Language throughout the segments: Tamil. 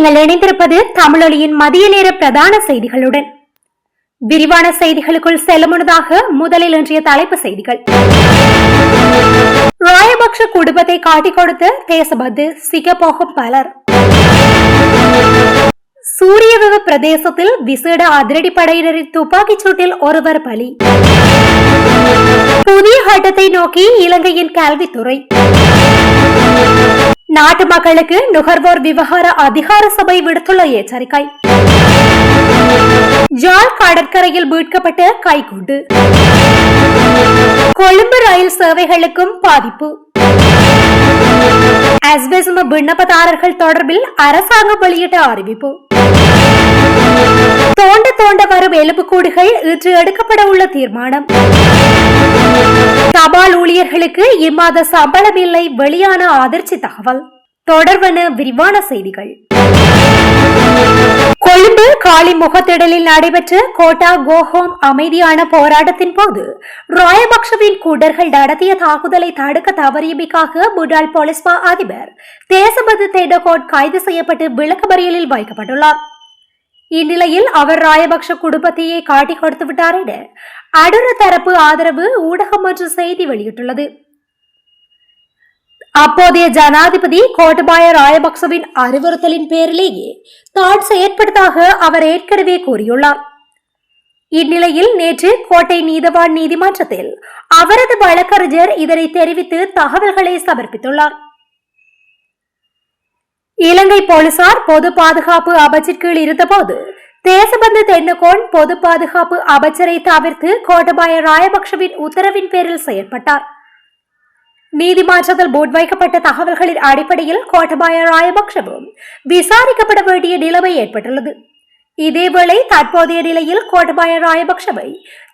நீங்கள் இணைந்திருப்பது தமிழொலியின் மதிய நேர பிரதான செய்திகளுடன். விரிவான செய்திகளுக்குள் செல்ல முன்னதாக முதலில் இன்றைய தலைப்பு செய்திகள். ராயபக்ஷ குடும்பத்தை காட்டிக் கொடுத்து தேசபந்து சிக்க போகும் பலர். சூரியவிவ பிரதேசத்தில் விசேட அதிரடிப்படையினரின் துப்பாக்கிச் சூட்டில் ஒருவர் பலி. புதிய கட்டத்தை நோக்கி இலங்கையின் கல்வித்துறை. நாட்டு மக்களுக்கு நுகர்வோர் விவகார அதிகார சபை விடுத்துள்ள எச்சரிக்கை. ஜாழ் கடற்கரையில் மீட்கப்பட்ட கைக்குண்டு. கொழும்பு ரயில் சேவைகளுக்கும் பாதிப்பு. அஸ்பெசும விண்ணப்பதாரர்கள் தொடர்பில் அரசாங்கம் வெளியிட்ட அறிவிப்பு. தோண்ட தோண்ட வரும் எலும்புக்கூடுகள் இன்று எடுக்கப்பட உள்ள தீர்மானம். தபால் ஊழியர்களுக்கு இம்மாத சம்பளம் இல்லை, வெளியான அதிர்ச்சி தகவல். தொடர்வன விரிவான செய்திகள். கொழும்பு காலி முகத்திடலில் நடைபெற்ற கோட்டா கோஹோம் அமைதியான போராட்டத்தின் போது ராயபக்ஷவின் கூடர்கள் நடத்திய தாக்குதலை தடுக்க தவறியமைக்காக முன்னாள் போலீஸ் மா அதிபர் தேசபந்து தென்னகோட் கைது செய்யப்பட்டு விளக்கமறியலில் வைக்கப்பட்டுள்ளார். இந்நிலையில் அவர் ராயபக்ஷ குடும்பத்தையே காட்டிக் கொடுத்து விட்டார் என அடுத்த தரப்பு ஆதரவு ஊடகம் ஒன்று செய்தி வெளியிட்டுள்ளது. அப்போதைய ஜனாதிபதி கோட்டபாய ராயபக்சவின் அறிவுறுத்தலின் பேரிலேயே தான் செயற்பட்டதாக அவர் ஏற்கனவே கூறியுள்ளார். இந்நிலையில் நேற்று கோட்டை நீதவான் நீதிமன்றத்தில் அவரது வழக்கறிஞர் இதனை தெரிவித்து தகவல்களை சமர்ப்பித்துள்ளார். இலங்கை போலீசார் பொது பாதுகாப்பு அமைச்சிற்கீழ் இருந்தபோது தேசபந்து தென்னகோன் பொது பாதுகாப்பு அமைச்சரை தவிர்த்து கோட்டபாய ராயபக்ஷவின் உத்தரவின் பேரில் செயற்பட்டார். நீதிமன்றத்தில் முன்வைக்கப்பட்ட தகவல்களின் அடிப்படையில் கோட்டபாய ராயபக்ஷவும் விசாரிக்கப்பட வேண்டிய நிலைமை ஏற்பட்டுள்ளது. இதேவேளை தற்போதைய நிலையில் கோட்டபாய ராயபக்ஷவை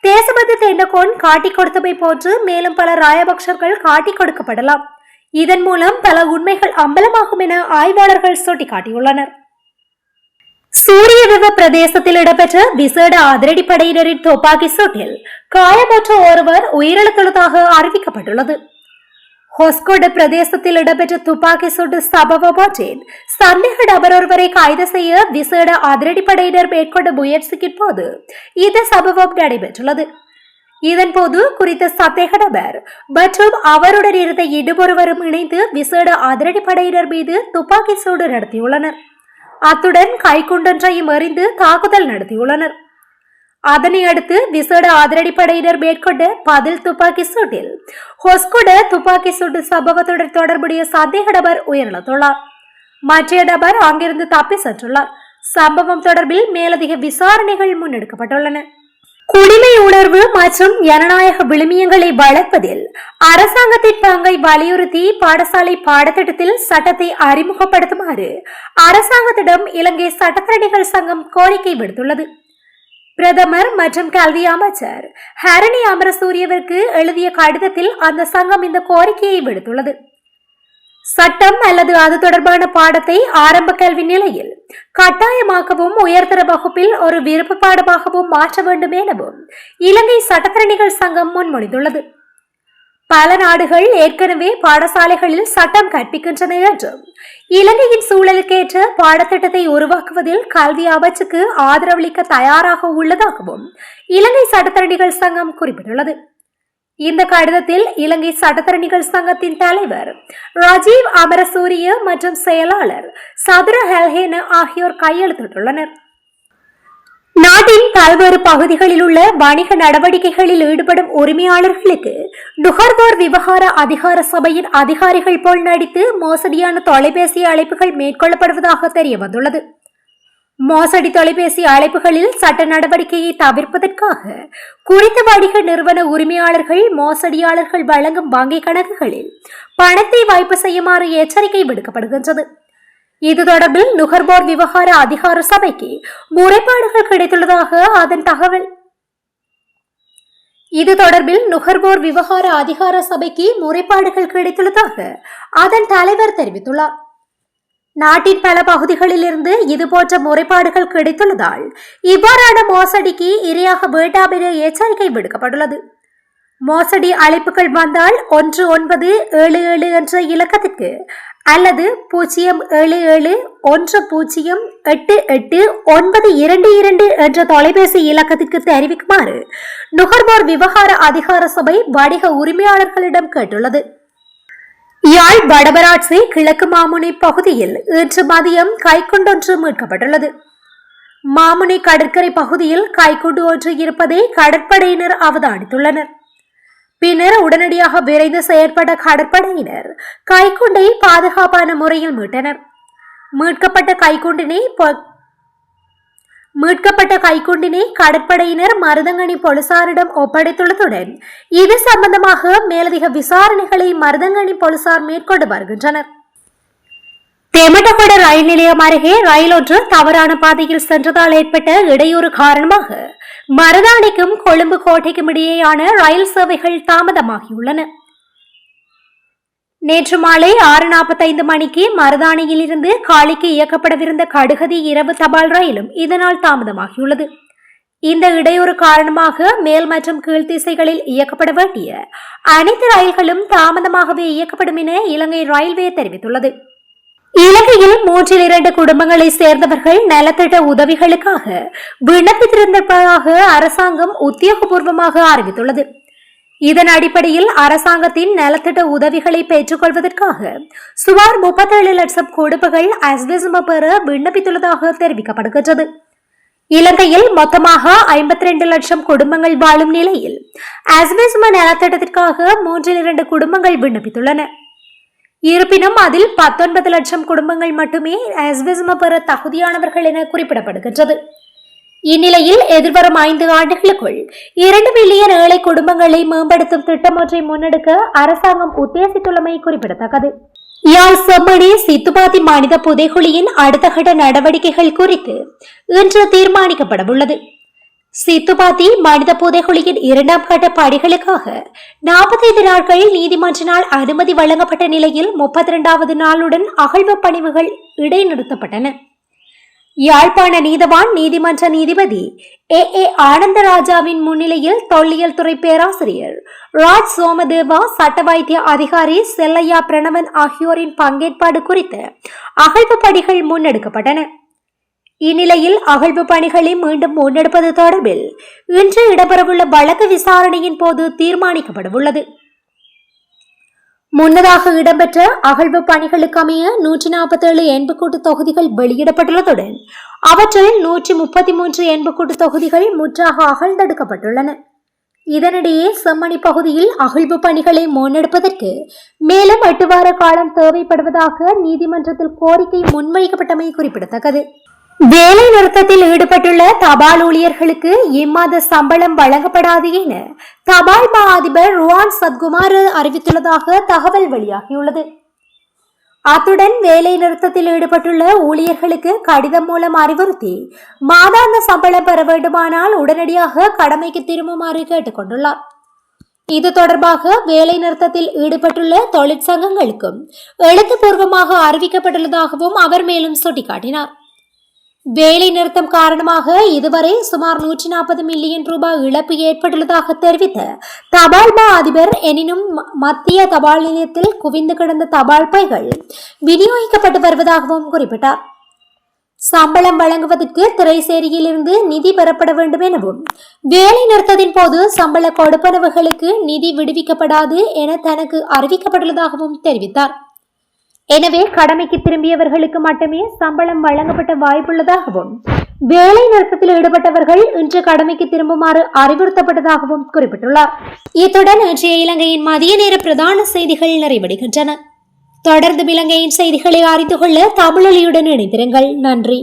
தேசபந்து தென்னகோன் காட்டிக் கொடுத்தமை போன்று மேலும் பல ராயபக்ஷர்கள் காட்டிக் கொடுக்கப்படலாம். இதன் மூலம் பல உண்மைகள் அம்பலமாகும் என ஆய்வாளர்கள் சுட்டிக்காட்டியுள்ளனர். சூரியவிவ பிரதேசத்தில் இடம்பெற்ற விசேட அதிரடிப்படையினரின் துப்பாக்கி சூட்டில் காயமற்ற ஒருவர் உயிரிழந்துள்ளதாக அறிவிக்கப்பட்டுள்ளது. ஹொஸ்கோட பிரதேசத்தில் இடம்பெற்ற துப்பாக்கி சூட்டு சம்பவம் ஒன்றில் சந்தேக நபர் ஒருவரை கைது செய்ய விசேட அதிரடிப்படையினர் மேற்கொண்ட முயற்சியின் போது இந்த சம்பவம் நடைபெற்றுள்ளது. இதன்போது குறித்த சந்தேக நபர் மற்றும் அவருடன் இருந்த இன்னொருவரும் இணைந்து விசேட அதிரடிப்படையினர் மீது துப்பாக்கி சூடு நடத்தியுள்ளனர். அத்துடன் கைக்குண்டொன்றையும் எறிந்து தாக்குதல் நடத்தியுள்ளனர். அதனை அடுத்து விசேட அதிரடிப்படையினர் மேற்கொண்ட பதில் துப்பாக்கி சூட்டில் ஹொஸ்கொட துப்பாக்கி சூட்டு சம்பவத்துடன் தொடர்புடைய சந்தேக நபர் உயிரிழந்துள்ளார். மற்ற நபர் அங்கிருந்து தப்பி சென்றுள்ளார். சம்பவம் தொடர்பில் மேலதிக விசாரணைகள் முன்னெடுக்கப்பட்டுள்ளன. குடிமை உணர்வு மற்றும் ஜனநாயக விழுமியங்களை வளர்ப்பதில் அரசாங்கத்தின் பங்கை வலியுறுத்தி பாடசாலை பாடத்திட்டத்தில் சட்டத்தை அறிமுகப்படுத்துமாறு அரசாங்கத்திடம் இலங்கை சட்டத்தரணிகள் சங்கம் கோரிக்கை விடுத்துள்ளது. பிரதமர் மற்றும் கல்வி அமைச்சர் ஹரணி அமரசூரியவிற்கு எழுதிய கடிதத்தில் அந்த சங்கம் இந்த கோரிக்கையை விடுத்துள்ளது. சட்டம் அல்லது அது தொடர்பான பாடத்தை ஆரம்ப கல்வி நிலையில் கட்டாயமாகவும் உயர்தர வகுப்பில் ஒரு விருப்ப பாடமாகவும் மாற்ற வேண்டும் எனவும் இலங்கை சட்டத்தரணிகள் சங்கம் முன்மொழிந்துள்ளது. பல நாடுகள் ஏற்கனவே பாடசாலைகளில் சட்டம் கற்பிக்கின்றன என்றும் இலங்கையின் சூழலுக்கேற்ற பாடத்திட்டத்தை உருவாக்குவதில் கல்வி அமைச்சுக்கு ஆதரவளிக்க தயாராக உள்ளதாகவும் இலங்கை சட்டத்தரணிகள் சங்கம் குறிப்பிட்டுள்ளது. இந்த கடிதத்தில் இலங்கை சட்டத்தரணிகள் சங்கத்தின் தலைவர் ராஜீவ் அமரசூரிய மற்றும் செயலாளர் சதுர ஹெல்ஹேன ஆகியோர் கையெழுத்திட்டுள்ளனர். நாட்டின் பல்வேறு பகுதிகளில் உள்ள வணிக நடவடிக்கைகளில் ஈடுபடும் உரிமையாளர்களுக்கு நுகர்வோர் விவகார அதிகார சபையின் அதிகாரிகள் போல் நடித்து மோசடியான தொலைபேசி அழைப்புகள் மேற்கொள்ளப்படுவதாக தெரிய வந்துள்ளது. மோசடி தொலைபேசி அழைப்புகளில் சட்ட நடவடிக்கையை தவிர்ப்பதற்காக குறித்த வணிக நிறுவன உரிமையாளர்கள் மோசடியாளர்கள் வழங்கும் வங்கி கணக்குகளில் பணத்தை வைப்பு செய்யுமாறு எச்சரிக்கை விடுக்கப்படுகின்றது. இது தொடர்பில் நுகர்வோர் விவகார அதிகார சபைக்கு முறைப்பாடுகள் கிடைத்துள்ளதாக அதன் தகவல். இது தொடர்பில் நுகர்வோர் விவகார அதிகார சபைக்கு முறைப்பாடுகள் கிடைத்துள்ளதாக அதன் தலைவர் தெரிவித்துள்ளார். நாட்டின் பல பகுதிகளில் இருந்து இதுபோன்ற முறைப்பாடுகள் கிடைத்துள்ளதால் இவ்வாறான மோசடிக்கு இரையாக வேண்டாம் என எச்சரிக்கை விடுக்கப்பட்டுள்ளது. மோசடி அழைப்புகள் வந்தால் 1977 என்ற இலக்கத்திற்கு அல்லது 077108892 என்ற தொலைபேசி இலக்கத்திற்கு தெரிவிக்குமாறு நுகர்வோர் விவகார அதிகார சபை வணிக உரிமையாளர்களிடம் கேட்டுள்ளது. யாழ் வடமராட்சி கிழக்கு மாமுனை பகுதியில் இன்று மதியம் கைக்குண்டொன்று மீட்கப்பட்டுள்ளது. மாமுனை கடற்கரை பகுதியில் கைக்குண்டு ஒன்று இருப்பதை கடற்படையினர் அவதானித்துள்ளனர். பின்னர் உடனடியாக விரைந்து செயற்பட்ட கடற்படையினர் கைக்குண்டை பாதுகாப்பான முறையில் மீட்டனர். மீட்கப்பட்ட கைக்குண்டினை கடற்படையினர் மருதங்கனி போலீசாரிடம் ஒப்படைத்துள்ளதுடன் இது சம்பந்தமாக மேலதிக விசாரணைகளை மருதங்கனி போலீசார் மேற்கொண்டு வருகின்றனர். தெமட்டகொட ரயில் நிலையம் அருகே ரயில் ஒன்று தவறான பாதையில் சென்றதால் ஏற்பட்ட இடையூறு காரணமாக மருதாணிக்கும் கொழும்பு கோட்டைக்கும் இடையேயான ரயில் சேவைகள் தாமதமாகியுள்ளன. நேற்று மாலை 6:45 மணிக்கு மருதாணியில் இருந்து காலிக்கு இயக்கப்படவிருந்த கடுகதி இரவு தபால் ரயிலும் இதனால் தாமதமாகியுள்ளது. இந்த இடையூறு காரணமாக மேல் மற்றும் கீழ் திசைகளில் இயக்கப்பட வேண்டிய அனைத்து ரயில்களும் தாமதமாகவே இயக்கப்படும் என இலங்கை ரயில்வே தெரிவித்துள்ளது. இலங்கையில் 3/2 குடும்பங்களை சேர்ந்தவர்கள் நலத்திட்ட உதவிகளுக்காக விண்ணப்பித்திருந்ததாக அரசாங்கம் உத்தியோகபூர்வமாக அறிவித்துள்ளது. இதன் அடிப்படையில் அரசாங்கத்தின் நலத்திட்ட உதவிகளை பெற்றுக் கொள்வதற்காக சுமார் 37 லட்சம் குடும்பங்கள் அஸ்விஸ்ம பெற விண்ணப்பித்துள்ளதாக தெரிவிக்கப்படுகின்றது. இலங்கையில் மொத்தமாக 52 லட்சம் குடும்பங்கள் வாழும் நிலையில் அஸ்விஸ்ம நலத்திட்டத்திற்காக 3/2 குடும்பங்கள் விண்ணப்பித்துள்ளன. இருப்பினும் அதில் 19 லட்சம் குடும்பங்கள் மட்டுமே அஸ்விஸ்ம பெற தகுதியானவர்கள் என குறிப்பிடப்படுகின்றது. இந்நிலையில் எதிர்வரும் 5 ஆண்டுகளுக்குள் 2 மில்லியன் ஏழை குடும்பங்களை மேம்படுத்தும் திட்டம் ஒன்றை முன்னெடுக்க அரசாங்கம் உத்தேசித்துள்ளமை குறிப்பிடத்தக்கது. யாழ் செம்மணி சித்துபாத்தி மனித புதைகுழியின் அடுத்த கட்ட நடவடிக்கைகள் குறித்து இன்று தீர்மானிக்கப்படவுள்ளது. சித்துபாத்தி மனித புதைகுழியின் 2ஆம் கட்ட படிகளுக்காக 45 நாட்கள் நீதிமன்றினால் அனுமதி வழங்கப்பட்ட நிலையில் 32வது நாளுடன் அகழ்வு பணிவுகள் இடைநிறுத்தப்பட்டன. யாழ்ப்பாண நீதவான் நீதிமன்ற நீதிபதி ஏ ஆனந்தராஜாவின் முன்னிலையில் தொல்லியல் துறை பேராசிரியர் ராஜ் சோமதேவா, சட்ட வைத்திய அதிகாரி செல்லையா பிரணவன் ஆகியோரின் பங்கேற்பாடு குறித்து அகழ்வு பணிகள் முன்னெடுக்கப்பட்டன. இந்நிலையில் அகழ்வு பணிகளை மீண்டும் முன்னெடுப்பது தொடர்பில் இன்று இடம்பெறவுள்ள வழக்கு விசாரணையின் போது தீர்மானிக்கப்படவுள்ளது. முன்னதாக இடம்பெற்ற அகழ்வு பணிகளுக்கு அமைய 147 எண்புக்கூட்டு தொகுதிகள் வெளியிடப்பட்டுள்ளதுடன் அவற்றில் 133 எண்புக்கூட்டு தொகுதிகள் முற்றாக அகழ்ந்தெடுக்கப்பட்டுள்ளன. இதனிடையே செம்மணி பகுதியில் அகழ்வு பணிகளை முன்னெடுப்பதற்கு மேலும் 8 வார காலம் தேவைப்படுவதாக நீதிமன்றத்தில் கோரிக்கை முன்வைக்கப்பட்டமை குறிப்பிடத்தக்கது. வேலை நிறுத்தத்தில் ஈடுபட்டுள்ள தபால் ஊழியர்களுக்கு இம்மாத சம்பளம் வழங்கப்படாது என தபால் மா அதிபர் ருவான் சத்குமார் அறிவித்துள்ளதாக தகவல் வெளியாகியுள்ளது. அத்துடன் வேலை நிறுத்தத்தில் ஈடுபட்டுள்ள ஊழியர்களுக்கு கடிதம் மூலம் அறிவுறுத்தி மாதாந்த சம்பளம் பெற வேண்டுமானால் உடனடியாக கடமைக்கு திரும்புமாறு கேட்டுக் கொண்டுள்ளார். இது தொடர்பாக வேலை நிறுத்தத்தில் ஈடுபட்டுள்ள தொழிற்சங்கங்களுக்கும் எழுத்துப்பூர்வமாக அறிவிக்கப்பட்டுள்ளதாகவும் அவர் மேலும் சுட்டிக்காட்டினார். வேலை நிறுத்தம் காரணமாக இதுவரை சுமார் 140 மில்லியன் ரூபாய் இழப்பு ஏற்பட்டுள்ளதாக தெரிவித்த தபால் மா அதிபர், எனினும் மத்திய தபால் நிலையத்தில் குவிந்து கிடந்த தபால் பைகள் விநியோகிக்கப்பட்டு வருவதாகவும் குறிப்பிட்டார். சம்பளம் வழங்குவதற்கு திரைசேரியில் இருந்து நிதி பெறப்பட வேண்டும் எனவும் வேலை நிறுத்தத்தின் போது சம்பள கொடுப்பனவுகளுக்கு நிதி விடுவிக்கப்படாது என தனக்கு அறிவிக்கப்பட்டுள்ளதாகவும் தெரிவித்தார். எனவே கடமைக்கு திரும்பியவர்களுக்கு மட்டுமே சம்பளம் வழங்கப்பட்ட வாய்ப்புள்ளதாகவும் வேலை நிறுத்தத்தில் ஈடுபட்டவர்கள் இன்று கடமைக்கு திரும்புமாறு அறிவுறுத்தப்பட்டதாகவும் குறிப்பிட்டுள்ளார். இத்துடன் இன்றைய இலங்கையின் மதிய நேர பிரதான செய்திகள் நிறைவடைகின்றன. தொடர்ந்து இலங்கையின் செய்திகளை அறிந்து கொள்ள தமிழொலியுடன் இணைந்திருங்கள். நன்றி.